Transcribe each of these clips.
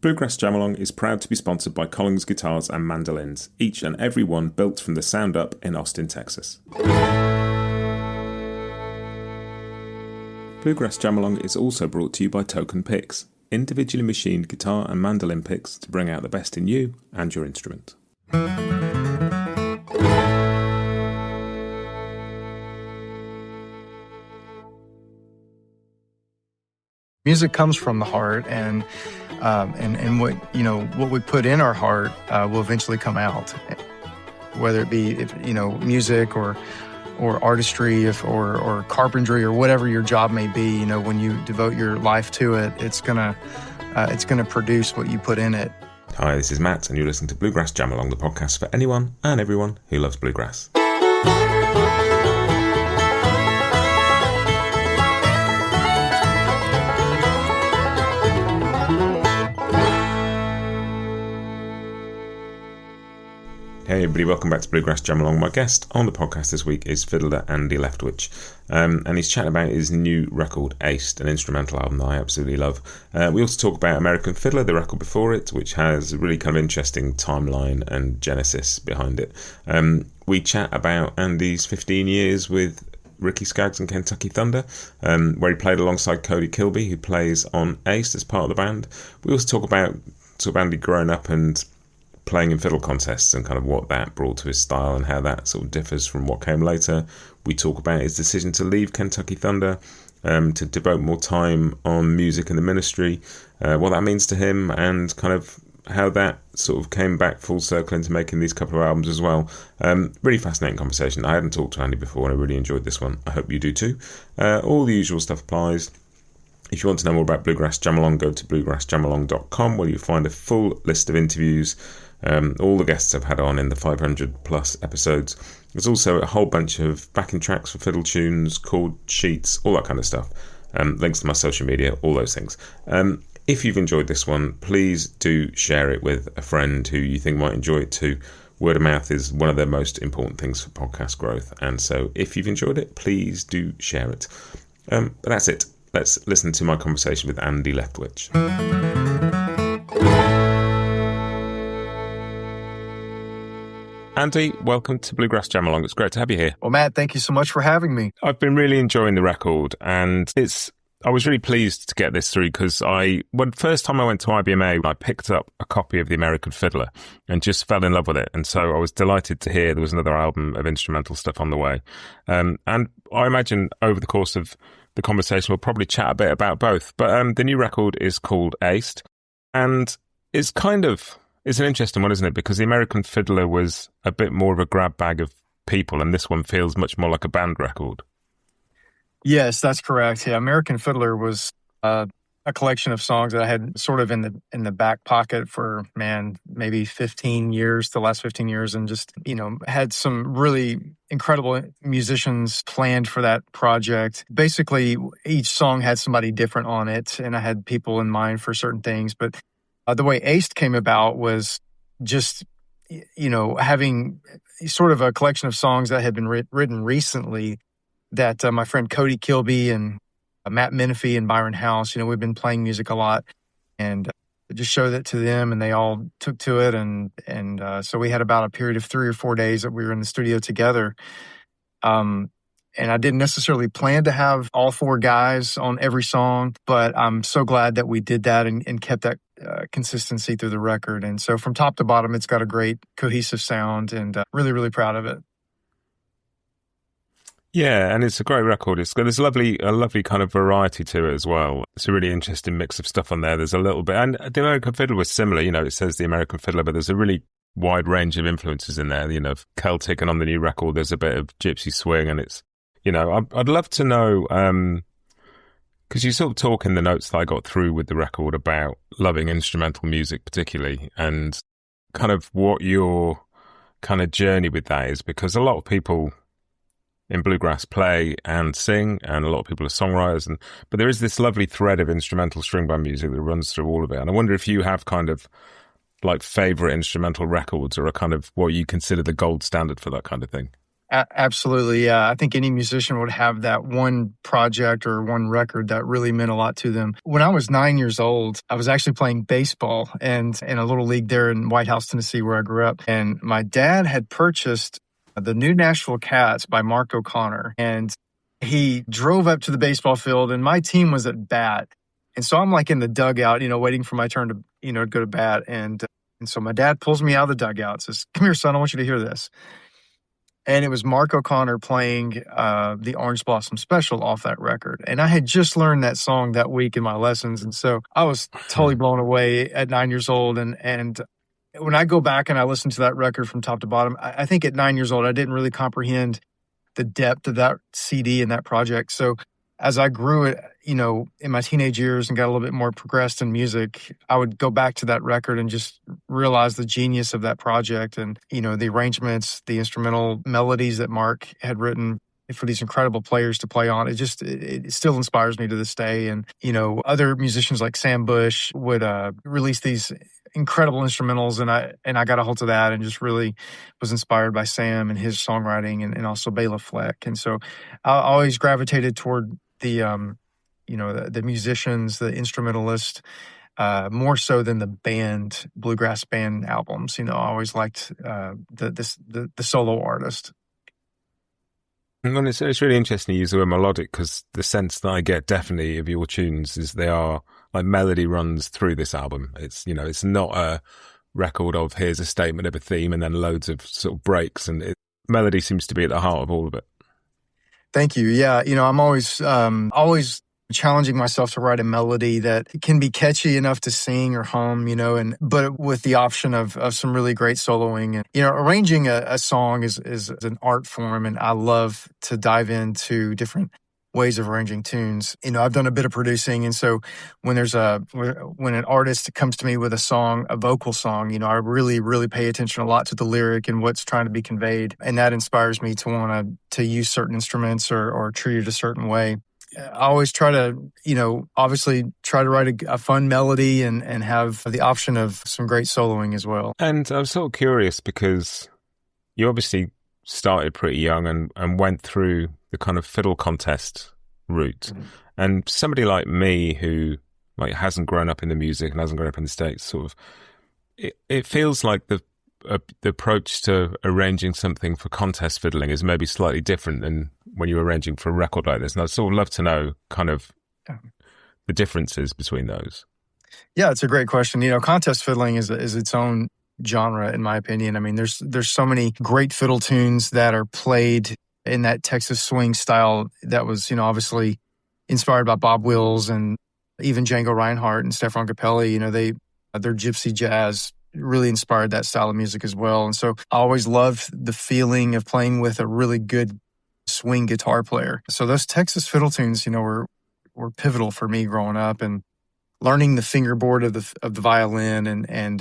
Bluegrass Jam Along is proud to be sponsored by Collins Guitars and Mandolins, each and every one built from the sound up in Austin, Texas. Bluegrass Jam Along is also brought to you by Token Picks, individually machined guitar and mandolin picks to bring out the best in you and your instrument. Music comes from the heart, and what we put in our heart will eventually come out, whether it be music or artistry, or carpentry, or whatever your job may be. When you devote your life to it, it's gonna produce what you put in it. Hi, this is Matt, and you're listening to Bluegrass Jam Along, the podcast for anyone and everyone who loves bluegrass. Hey everybody, welcome back to Bluegrass Jam Along. My guest on the podcast this week is fiddler Andy Leftwich, and he's chatting about his new record, Aced, an instrumental album that I absolutely love. We also talk about American Fiddler, the record before it, which has a really kind of interesting timeline and genesis behind it. We chat about Andy's 15 years with Ricky Skaggs and Kentucky Thunder, where he played alongside Cody Kilby, who plays on Aced as part of the band. We also talk about sort of Andy growing up and playing in fiddle contests and kind of what that brought to his style and how that sort of differs from what came later. We talk about his decision to leave Kentucky Thunder, to devote more time on music and the ministry, what that means to him, and kind of how that sort of came back full circle into making these couple of albums as well. Really fascinating conversation. I hadn't talked to Andy before and I really enjoyed this one. I hope you do too. All the usual stuff applies. If you want to know more about Bluegrass Jam Along, go to bluegrassjamalong.com, where you'll find a full list of interviews, all the guests I've had on in the 500 plus episodes. There's also a whole bunch of backing tracks for fiddle tunes, chord sheets, all that kind of stuff. Links to my social media, all those things. If you've enjoyed this one, please do share it with a friend who you think might enjoy it too. Word of mouth is one of the most important things for podcast growth, and so if you've enjoyed it, please do share it. But that's it. Let's listen to my conversation with Andy Leftwich. Andy, welcome to Bluegrass Jam Along. It's great to have you here. Well, Matt, thank you so much for having me. I've been really enjoying the record, and I was really pleased to get this through because when first time I went to IBMA, I picked up a copy of the American Fiddler and just fell in love with it. And so I was delighted to hear there was another album of instrumental stuff on the way. And I imagine over the course of the conversation, we'll probably chat a bit about both. But the new record is called Aced, and it's an interesting one, isn't it? Because the American Fiddler was a bit more of a grab bag of people, and this one feels much more like a band record. Yes, that's correct. Yeah, American Fiddler was a collection of songs that I had sort of in the back pocket for, maybe 15 years, the last 15 years, and just, had some really incredible musicians planned for that project. Basically, each song had somebody different on it, and I had people in mind for certain things. But the way Aced came about was just, having sort of a collection of songs that had been written recently that my friend Cody Kilby and Matt Menifee and Byron House, we've been playing music a lot, and just showed it to them, and they all took to it, and so we had about a period of 3 or 4 days that we were in the studio together. And I didn't necessarily plan to have all 4 guys on every song, but I'm so glad that we did that and kept that consistency through the record. And so from top to bottom, it's got a great cohesive sound, and really, really proud of it. Yeah, and it's a great record. There's a lovely kind of variety to it as well. It's a really interesting mix of stuff on there. There's a little bit, and the American Fiddler was similar. It says the American Fiddler, but there's a really wide range of influences in there. Celtic, and on the new record, there's a bit of gypsy swing, and it's, I'd love to know, because you sort of talk in the notes that I got through with the record about loving instrumental music particularly, and kind of what your kind of journey with that is, because a lot of people in bluegrass play and sing, and a lot of people are songwriters, but there is this lovely thread of instrumental string band music that runs through all of it. And I wonder if you have kind of like favorite instrumental records, or a kind of what you consider the gold standard for that kind of thing. Absolutely, yeah. I think any musician would have that one project or one record that really meant a lot to them. When I was 9 years old, I was actually playing baseball and in a little league there in White House, Tennessee, where I grew up. And my dad had purchased the new Nashville Cats by Mark O'Connor. And he drove up to the baseball field, and my team was at bat. And so I'm like in the dugout, waiting for my turn to, go to bat. And so my dad pulls me out of the dugout and says, "Come here, son, I want you to hear this." And it was Mark O'Connor playing the Orange Blossom Special off that record. And I had just learned that song that week in my lessons. And so I was totally blown away at 9 years old. And when I go back and I listen to that record from top to bottom, I think at 9 years old, I didn't really comprehend the depth of that CD and that project. So as I grew it, in my teenage years and got a little bit more progressed in music, I would go back to that record and just realize the genius of that project and, the arrangements, the instrumental melodies that Mark had written for these incredible players to play on. It still inspires me to this day. And, other musicians like Sam Bush would release these incredible instrumentals, and I got a hold of that and just really was inspired by Sam and his songwriting and also Bela Fleck. And so I always gravitated toward the musicians, the instrumentalists, more so than the bluegrass band albums. I always liked the solo artist. And it's really interesting to use the word melodic, because the sense that I get definitely of your tunes is they are like melody runs through this album. It's, it's not a record of here's a statement of a theme and then loads of sort of breaks, and melody seems to be at the heart of all of it. Thank you. Yeah. I'm always challenging myself to write a melody that can be catchy enough to sing or hum, but with the option of some really great soloing. And, arranging a song is an art form, and I love to dive into different ways of arranging tunes. I've done a bit of producing, and so when when an artist comes to me with a vocal song, I really, really pay attention a lot to the lyric and what's trying to be conveyed, and that inspires me to want to use certain instruments or treat it a certain way. I always try to, obviously try to write a fun melody and have the option of some great soloing as well. And I'm sort of curious because you obviously started pretty young and went through the kind of fiddle contest route. Mm-hmm. And somebody like me who hasn't grown up in the music and hasn't grown up in the States, sort of, it feels like the approach to arranging something for contest fiddling is maybe slightly different than when you're arranging for a record like this. And I'd sort of love to know kind of the differences between those. Yeah, it's a great question. Contest fiddling is its own genre, in my opinion. I mean, there's so many great fiddle tunes that are played in that Texas swing style that was, obviously inspired by Bob Wills and even Django Reinhardt and Stefan Capelli. Their gypsy jazz really inspired that style of music as well. And so I always loved the feeling of playing with a really good swing guitar player. So those Texas fiddle tunes, were pivotal for me growing up, and learning the fingerboard of the violin and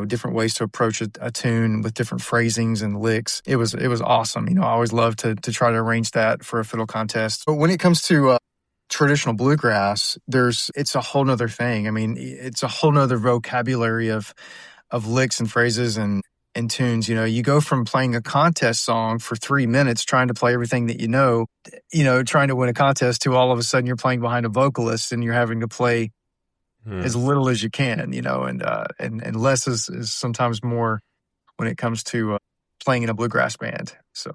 different ways to approach a tune with different phrasings and licks. It was awesome. I always loved to try to arrange that for a fiddle contest. But when it comes to traditional bluegrass, it's a whole nother thing. I mean, it's a whole nother vocabulary of licks and phrases and tunes. You go from playing a contest song for 3 minutes, trying to play everything that trying to win a contest, to all of a sudden you're playing behind a vocalist and you're having to play as little as you can, and less is sometimes more when it comes to playing in a bluegrass band. So.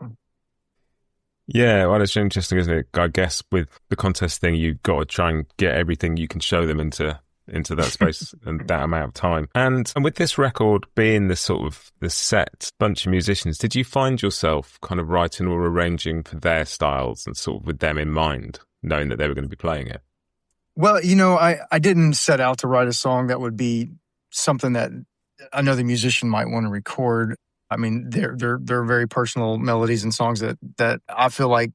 Yeah, well, it's interesting, isn't it? I guess with the contest thing, you've got to try and get everything you can show them into that space and that amount of time. And with this record being the sort of the set bunch of musicians, did you find yourself kind of writing or arranging for their styles and sort of with them in mind, knowing that they were going to be playing it? Well, I didn't set out to write a song that would be something that another musician might want to record. I mean, they're very personal melodies and songs that I feel like,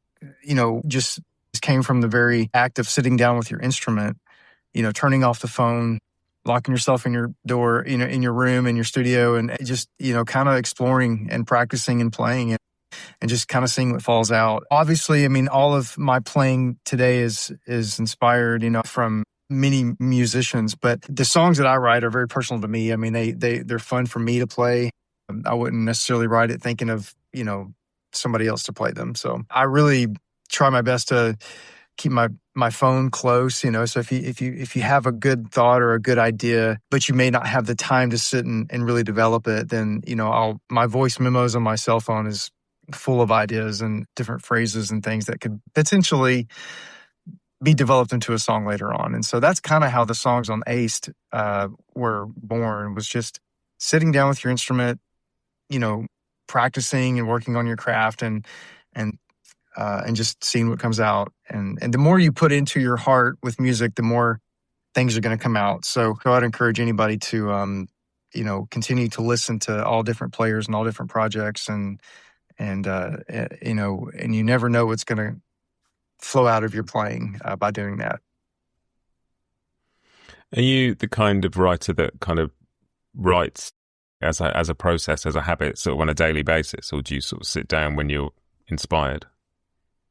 just came from the very act of sitting down with your instrument, turning off the phone, locking yourself in your door, in your room, in your studio, and just, kind of exploring and practicing and playing it and just kind of seeing what falls out. Obviously, I mean, all of my playing today is inspired, from many musicians, but the songs that I write are very personal to me. I mean, they're fun for me to play. I wouldn't necessarily write it thinking of, somebody else to play them. So I really try my best to keep my phone close, so if you have a good thought or a good idea, but you may not have the time to sit and really develop it, then, my voice memos on my cell phone is full of ideas and different phrases and things that could potentially be developed into a song later on. And so that's kind of how the songs on Aced were born, was just sitting down with your instrument, practicing and working on your craft and just seeing what comes out. And the more you put into your heart with music, the more things are going to come out. So I'd encourage anybody to, continue to listen to all different players and all different projects, and you never know what's going to flow out of your playing by doing that. Are you the kind of writer that kind of writes as a process, as a habit, sort of on a daily basis, or do you sort of sit down when you're inspired?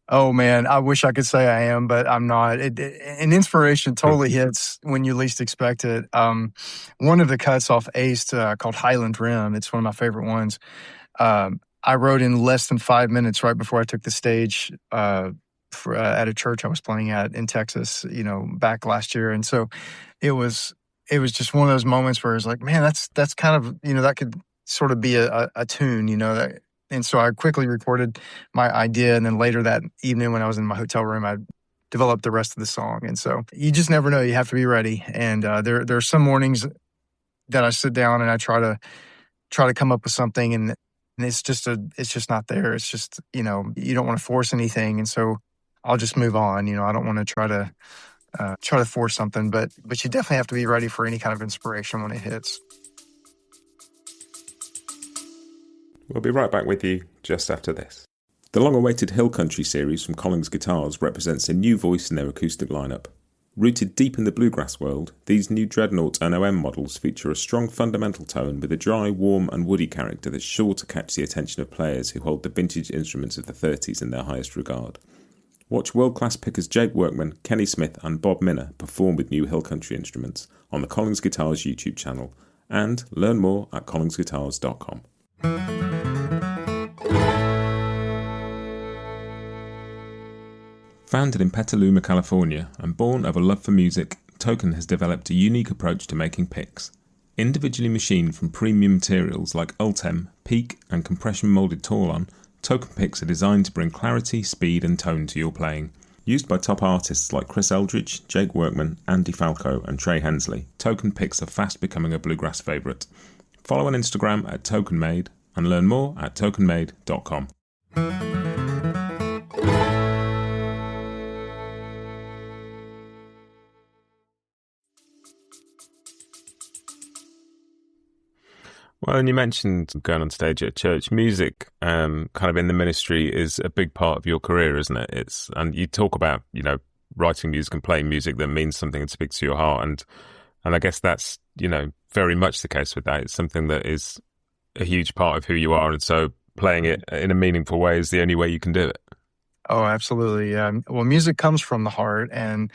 Oh man, I wish I could say I am, but I'm not. And inspiration totally hits when you least expect it. One of the cuts off Aced called Highland Rim, it's one of my favorite ones. I wrote in less than 5 minutes right before I took the stage at a church I was playing at in Texas, back last year. And so it was just one of those moments where it's like, man, that's kind of, that could sort of be a tune, that. And so I quickly recorded my idea, and then later that evening when I was in my hotel room, I developed the rest of the song. And so you just never know. You have to be ready. And there are some mornings that I sit down and I try to come up with something, and it's just not there. It's just, you don't want to force anything, and so I'll just move on. I don't want to try to force something, but you definitely have to be ready for any kind of inspiration when it hits. We'll be right back with you just after this. The long-awaited Hill Country series from Collins Guitars represents a new voice in their acoustic lineup. Rooted deep in the bluegrass world, these new Dreadnought and OM models feature a strong fundamental tone with a dry, warm and woody character that's sure to catch the attention of players who hold the vintage instruments of the 30s in their highest regard. Watch world-class pickers Jake Workman, Kenny Smith and Bob Minner perform with new Hill Country instruments on the Collins Guitars YouTube channel, and learn more at collinsguitars.com. Founded in Petaluma, California, and born of a love for music, Token has developed a unique approach to making picks. Individually machined from premium materials like Ultem, Peak, and compression moulded Taulon, Token picks are designed to bring clarity, speed, and tone to your playing. Used by top artists like Chris Eldridge, Jake Workman, Andy Falco, and Trey Hensley, Token picks are fast becoming a bluegrass favourite. Follow on Instagram at TokenMade and learn more at tokenmade.com. Well, and you mentioned going on stage at church. Music, kind of in the ministry, is a big part of your career, isn't it? And you talk about, writing music and playing music that means something and speaks to your heart. And I guess that's, very much the case with that. It's something that is a huge part of who you are. And so playing it in a meaningful way is the only way you can do it. Oh, absolutely. Yeah. Well, music comes from the heart, and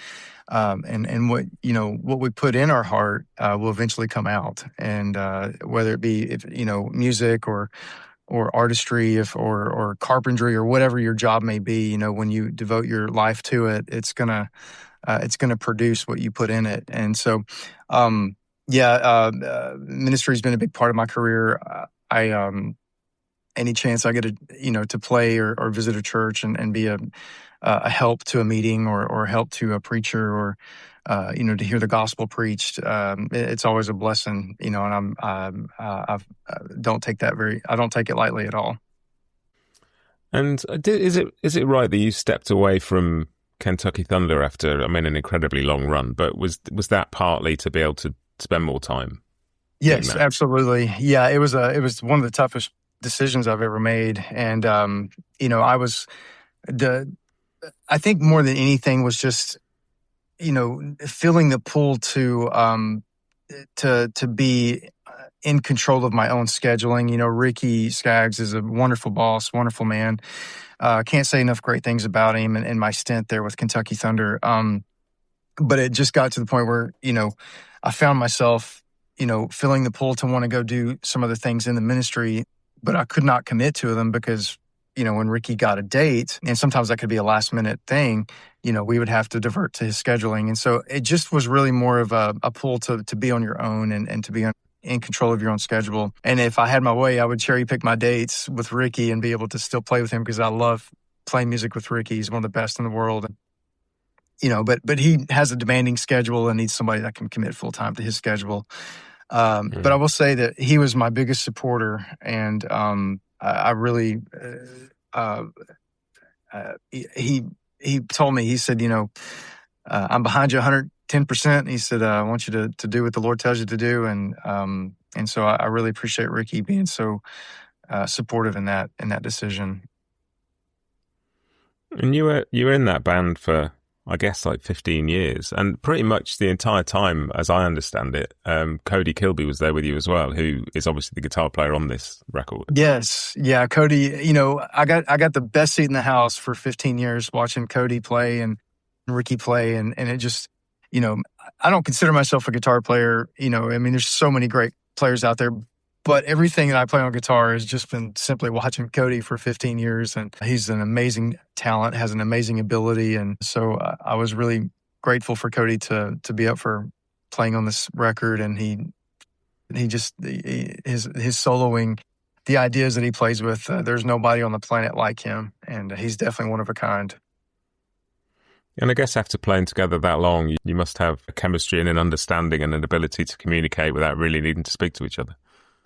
what we put in our heart will eventually come out. And whether it be music or artistry, or carpentry, or whatever your job may be, when you devote your life to it, it's gonna produce what you put in it. And so, ministry has been a big part of my career. Any chance I get to play or visit a church and be a help to a meeting or help to a preacher, or to hear the gospel preached, it's always a blessing, and I don't take it lightly at all. And is it right that you stepped away from Kentucky Thunder after, an incredibly long run, but was that partly to be able to spend more time? Yes, absolutely. Yeah, it was one of the toughest decisions I've ever made. And, I think more than anything was just, feeling the pull to be in control of my own scheduling. Ricky Skaggs is a wonderful boss, wonderful man. Can't say enough great things about him and my stint there with Kentucky Thunder. But it just got to the point where, I found myself, feeling the pull to want to go do some other things in the ministry, but I could not commit to them because when Ricky got a date, and sometimes that could be a last minute thing, we would have to divert to his scheduling. And so it just was really more of a pull to be on your own and to be in control of your own schedule. And if I had my way, I would cherry pick my dates with Ricky and be able to still play with him, because I love playing music with Ricky. He's one of the best in the world. But he has a demanding schedule and needs somebody that can commit full time to his schedule. But I will say that he was my biggest supporter, and I really, he told me, he said, I'm behind you 110%. He said, I want you to do what the Lord tells you to do. And so I really appreciate Ricky being so supportive in that decision. And you were in that band for, I guess, like 15 years, and pretty much the entire time, as I understand it, Cody Kilby was there with you as well, who is obviously the guitar player on this record. Yes. Yeah. Cody, I got the best seat in the house for 15 years watching Cody play and Ricky play. And it just, I don't consider myself a guitar player. There's so many great players out there, but everything that I play on guitar has just been simply watching Cody for 15 years. And he's an amazing talent, has an amazing ability. And so I was really grateful for Cody to be up for playing on this record. And his soloing, the ideas that he plays with, there's nobody on the planet like him. And he's definitely one of a kind. And I guess after playing together that long, you must have a chemistry and an understanding and an ability to communicate without really needing to speak to each other.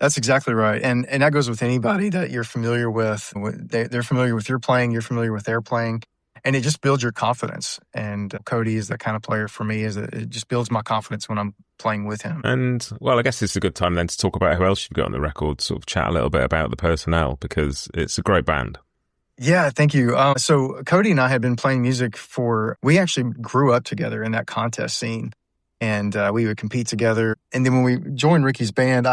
That's exactly right. And that goes with anybody that you're familiar with. They're familiar with your playing, you're familiar with their playing, and it just builds your confidence. And Cody is that kind of player for me, it just builds my confidence when I'm playing with him. And, well, I guess it's a good time then to talk about who else you've got on the record, sort of chat a little bit about the personnel, because it's a great band. Yeah, thank you. So Cody and I had been playing music we actually grew up together in that contest scene, and we would compete together. And then when we joined Ricky's band,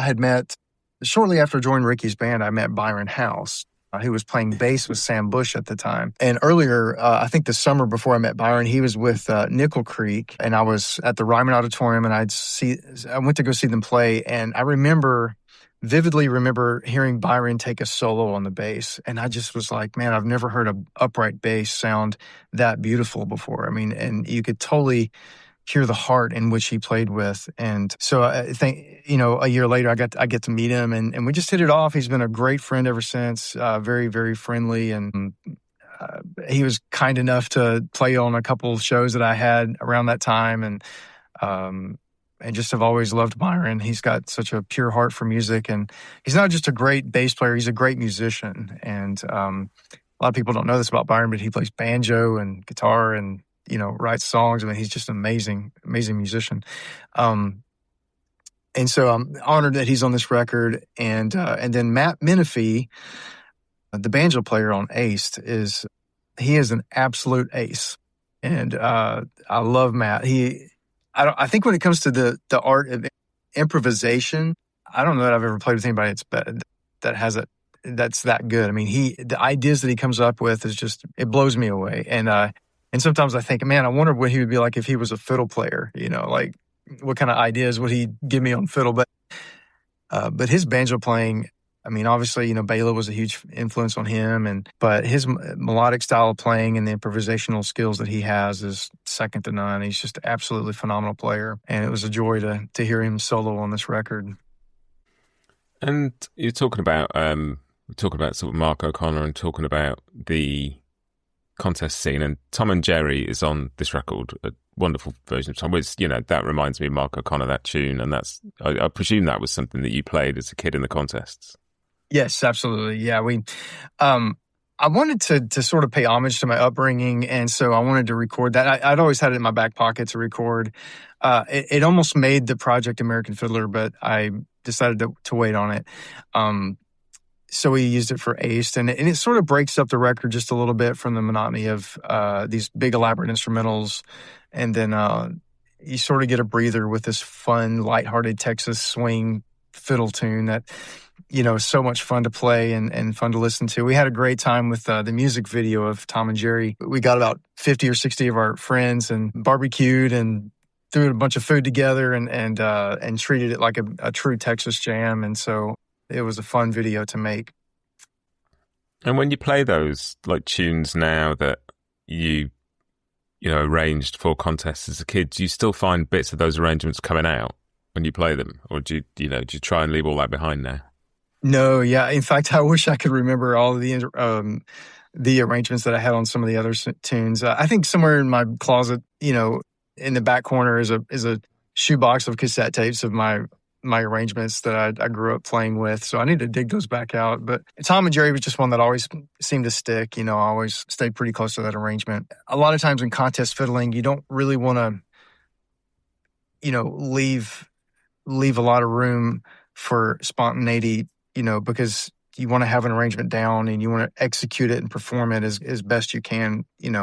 shortly after joining Ricky's band, I met Byron House, who was playing bass with Sam Bush at the time. And earlier, I think the summer before I met Byron, he was with Nickel Creek, and I was at the Ryman Auditorium, and I went to go see them play, and I vividly remember hearing Byron take a solo on the bass. And I just was like, man, I've never heard an upright bass sound that beautiful before. And you could totally hear the heart in which he played with. And so I think, a year later, I get to meet him, and we just hit it off. He's been a great friend ever since, very, very friendly. And he was kind enough to play on a couple of shows that I had around that time. And just have always loved Byron. He's got such a pure heart for music, and he's not just a great bass player, he's a great musician. And a lot of people don't know this about Byron, but he plays banjo and guitar and, writes songs. He's just an amazing, amazing musician. And so I'm honored that he's on this record. And then Matt Menifee, the banjo player on Aced, he is an absolute ace. And I love Matt. I think when it comes to the art of improvisation, I don't know that I've ever played with anybody that's that good. The ideas that he comes up with is just, it blows me away. And sometimes I think, man, I wonder what he would be like if he was a fiddle player, like what kind of ideas would he give me on fiddle? But his banjo playing, obviously, Bela was a huge influence on him, but his melodic style of playing and the improvisational skills that he has is second to none. He's just an absolutely phenomenal player, and it was a joy to hear him solo on this record. And you're talking about sort of Mark O'Connor and talking about the contest scene, and Tom and Jerry is on this record, a wonderful version of Tom, which, that reminds me of Mark O'Connor, that tune, and I presume that was something that you played as a kid in the contests. Yes, absolutely. Yeah, I wanted to sort of pay homage to my upbringing, and so I wanted to record that. I'd always had it in my back pocket to record. It almost made the project American Fiddler, but I decided to wait on it. So we used it for Aced, and it sort of breaks up the record just a little bit from the monotony of these big elaborate instrumentals, and then you sort of get a breather with this fun, lighthearted Texas swing fiddle tune that so much fun to play and fun to listen to. We had a great time with the music video of Tom and Jerry. We got about 50 or 60 of our friends and barbecued and threw a bunch of food together and treated it like a true Texas jam. And so it was a fun video to make. And when you play those like tunes now that you arranged for contests as a kid, do you still find bits of those arrangements coming out when you play them, or do you try and leave all that behind now? No, yeah. In fact, I wish I could remember all of the arrangements that I had on some of the other tunes. I think somewhere in my closet, in the back corner is a shoebox of cassette tapes of my arrangements that I grew up playing with. So I need to dig those back out. But Tom and Jerry was just one that always seemed to stick. I always stayed pretty close to that arrangement. A lot of times in contest fiddling, you don't really want to, leave a lot of room for spontaneity, because you want to have an arrangement down and you want to execute it and perform it as best you can. It's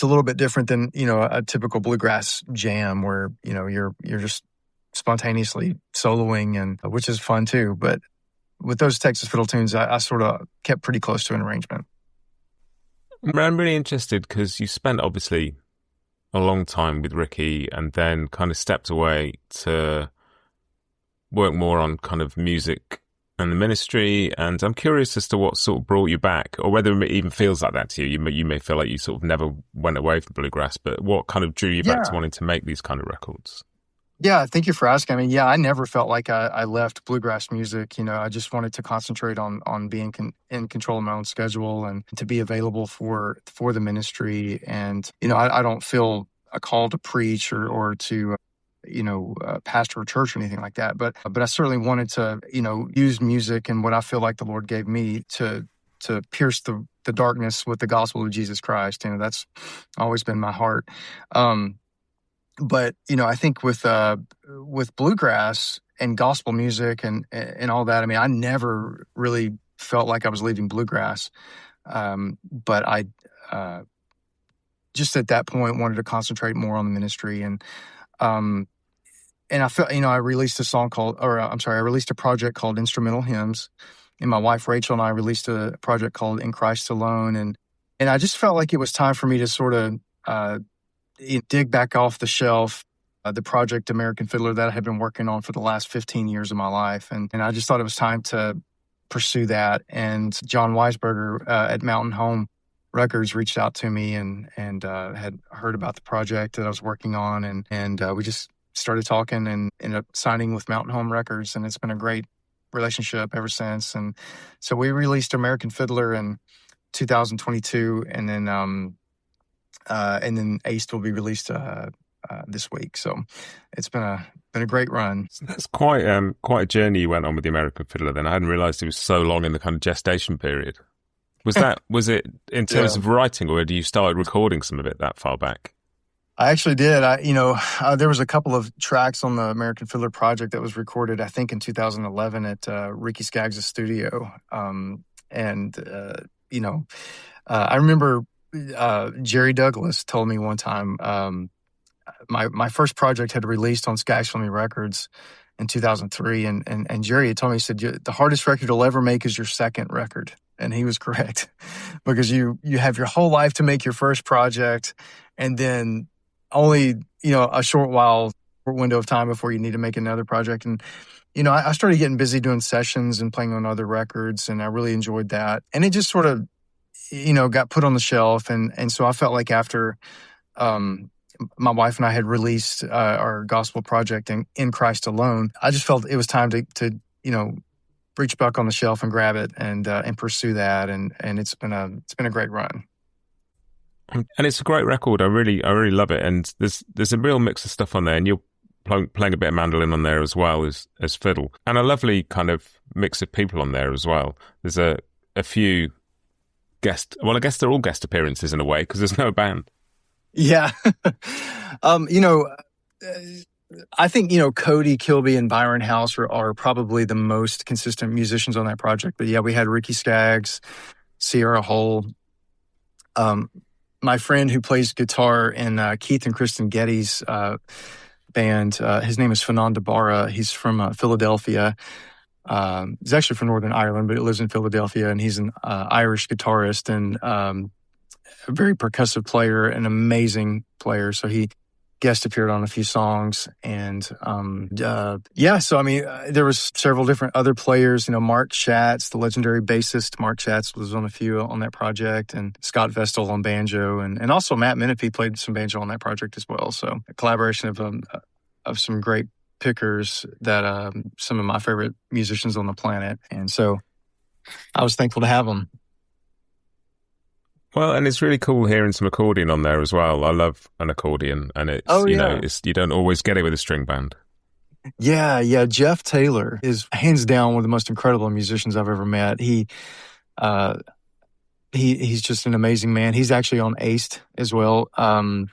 a little bit different than, a typical bluegrass jam where, you're just spontaneously soloing, and which is fun too. But with those Texas fiddle tunes, I sort of kept pretty close to an arrangement. I'm really interested because you spent obviously a long time with Ricky and then kind of stepped away to work more on kind of music and the ministry. And I'm curious as to what sort of brought you back, or whether it even feels like that to you. You may feel like you sort of never went away from bluegrass, but what kind of drew you back to wanting to make these kind of records? Yeah, thank you for asking. I mean, I never felt like I left bluegrass music. I just wanted to concentrate on being in control of my own schedule and to be available for the ministry. And, I don't feel a call to preach or to, pastor a church or anything like that. But I certainly wanted to, use music and what I feel like the Lord gave me to pierce the darkness with the gospel of Jesus Christ. That's always been my heart. But, I think with bluegrass and gospel music and all that, I mean, I never really felt like I was leaving bluegrass. But I just at that point wanted to concentrate more on the ministry. And I felt, I released I released a project called Instrumental Hymns. And my wife, Rachel, and I released a project called In Christ Alone. And I just felt like it was time for me to sort of dig back off the shelf the project American Fiddler that I had been working on for the last 15 years of my life. And I just thought it was time to pursue that. And John Weisberger at Mountain Home Records reached out to me and had heard about the project that I was working on. And we just started talking and ended up signing with Mountain Home Records. And it's been a great relationship ever since. And so we released American Fiddler in 2022. And then Aced will be released this week. So it's been a great run. So that's quite a journey you went on with the American Fiddler. Then I hadn't realised it was so long in the kind of gestation period. Was it in terms of writing, or had you started recording some of it that far back? I actually did. There was a couple of tracks on the American Fiddler project that was recorded, I think, in 2011 at Ricky Skaggs' studio. I remember Jerry Douglas told me one time my first project had released on Skaggs Family Records in 2003, and Jerry had told me, he said, the hardest record you'll ever make is your second record. And he was correct, because you have your whole life to make your first project, and then only a short window of time before you need to make another project. And I started getting busy doing sessions and playing on other records, and I really enjoyed that. And it just sort of got put on the shelf. And so I felt like after my wife and I had released our gospel project in Christ Alone, I just felt it was time to reach back on the shelf and grab it and pursue that. And it's been a great run. And it's a great record. I really love it. And there's a real mix of stuff on there, and you're playing a bit of mandolin on there as well as fiddle, and a lovely kind of mix of people on there as well. There's a few I guess they're all guest appearances in a way, because there's no band. Yeah. I think, Cody Kilby and Byron House are probably the most consistent musicians on that project. But yeah, we had Ricky Skaggs, Sierra Hull. My friend who plays guitar in Keith and Kristen Getty's band, his name is Fernand Barra. He's from Philadelphia. He's actually from Northern Ireland, but he lives in Philadelphia, and he's an Irish guitarist and a very percussive player, an amazing player. So he guest appeared on a few songs. And so I mean, there was several different other players. Mark Schatz, the legendary bassist Mark Schatz, was on a few on that project, and Scott Vestal on banjo, and also Matt Menefee played some banjo on that project as well. So a collaboration of some great pickers that some of my favorite musicians on the planet, and so I was thankful to have them. Well, and it's really cool hearing some accordion on there as well. I love an accordion, and it's you don't always get it with a string band. Yeah. Jeff Taylor is hands down one of the most incredible musicians I've ever met. He's just an amazing man. He's actually on Aced as well, and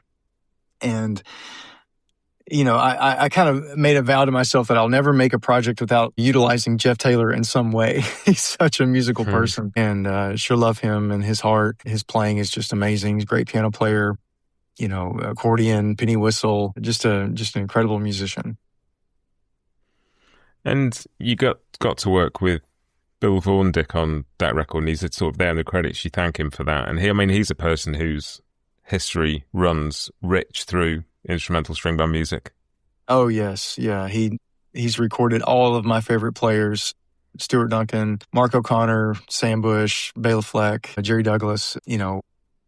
I kind of made a vow to myself that I'll never make a project without utilizing Jeff Taylor in some way. He's such a musical person, and sure love him and his heart. His playing is just amazing. He's a great piano player, accordion, penny whistle, just an incredible musician. And you got to work with Bill Vaughan-Dick on that record, and he's sort of there in the credits. You thank him for that. And he's a person whose history runs rich through instrumental string band music. Oh yes, yeah. He's recorded all of my favorite players: Stuart Duncan, Mark O'Connor, Sam Bush, Bela Fleck, Jerry Douglas.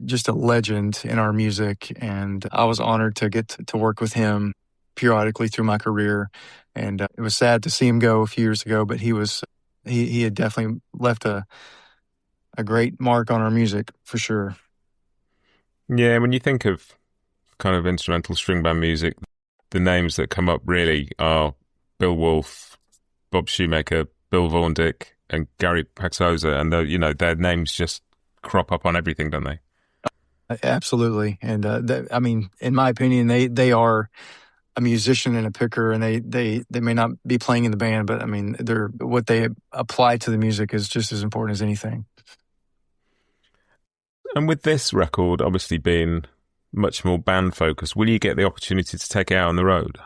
Just a legend in our music, and I was honored to get to work with him periodically through my career. And it was sad to see him go a few years ago, but he had definitely left a great mark on our music for sure. Yeah, when you think of kind of instrumental string band music, the names that come up really are Bill Wolfe, Bob Shoemaker, Bill Vaughan-Dick, and Gary Paxosa, and their names just crop up on everything, don't they? Absolutely, and in my opinion, they are a musician and a picker, and they may not be playing in the band, but I mean, what they apply to the music is just as important as anything. And with this record, obviously being much more band focused, will you get the opportunity to take it out on the road?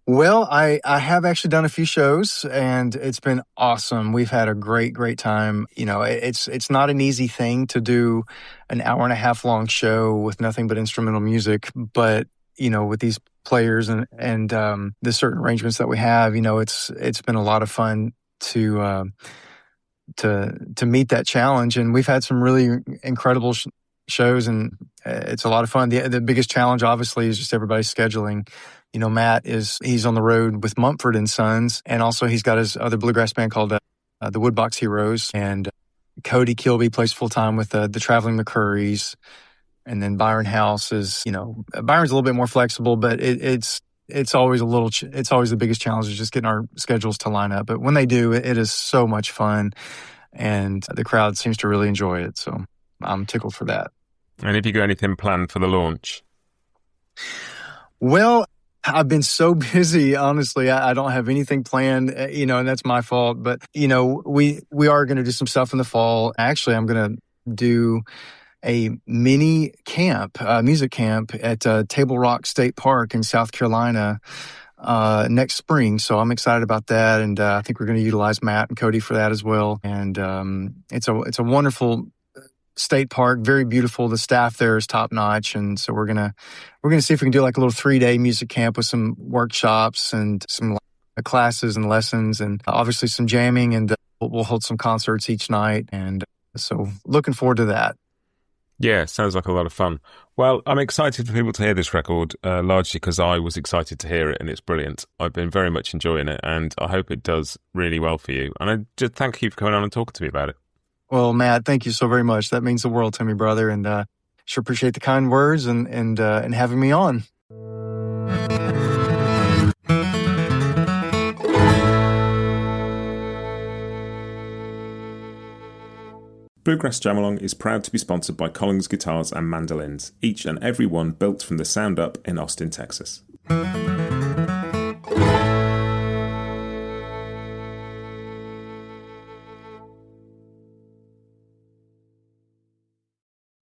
Well, I have actually done a few shows, and it's been awesome. We've had a great time. It's not an easy thing to do an hour and a half long show with nothing but instrumental music, but with these players and the certain arrangements that we have, it's been a lot of fun to meet that challenge. And we've had some really incredible shows, and it's a lot of fun. The biggest challenge, obviously, is just everybody's scheduling. Matt he's on the road with Mumford and Sons, and also he's got his other bluegrass band called the Woodbox Heroes, and Cody Kilby plays full time with the Traveling McCurries, and then Byron House is Byron's a little bit more flexible, but it's always it's always the biggest challenge is just getting our schedules to line up. But when they do, it is so much fun, and the crowd seems to really enjoy it. So I'm tickled for that. And have you got anything planned for the launch? Well, I've been so busy, honestly. I don't have anything planned, and that's my fault. But, we are going to do some stuff in the fall. Actually, I'm going to do a mini camp, music camp at Table Rock State Park in South Carolina next spring. So I'm excited about that. And I think we're going to utilize Matt and Cody for that as well. And it's a wonderful state park, very beautiful. The staff there is top notch, and so we're gonna see if we can do like a little 3-day music camp with some workshops and some classes and lessons, and obviously some jamming, and we'll hold some concerts each night, and so looking forward to that. Yeah, sounds like a lot of fun. Well, I'm excited for people to hear this record, largely because I was excited to hear it, and it's brilliant. I've been very much enjoying it, and I hope it does really well for you. And I just thank you for coming on and talking to me about it. Well, Matt, thank you so very much. That means the world to me, brother, and sure appreciate the kind words and having me on. Bluegrass Jam Along is proud to be sponsored by Collins Guitars and Mandolins, each and every one built from the sound up in Austin, Texas.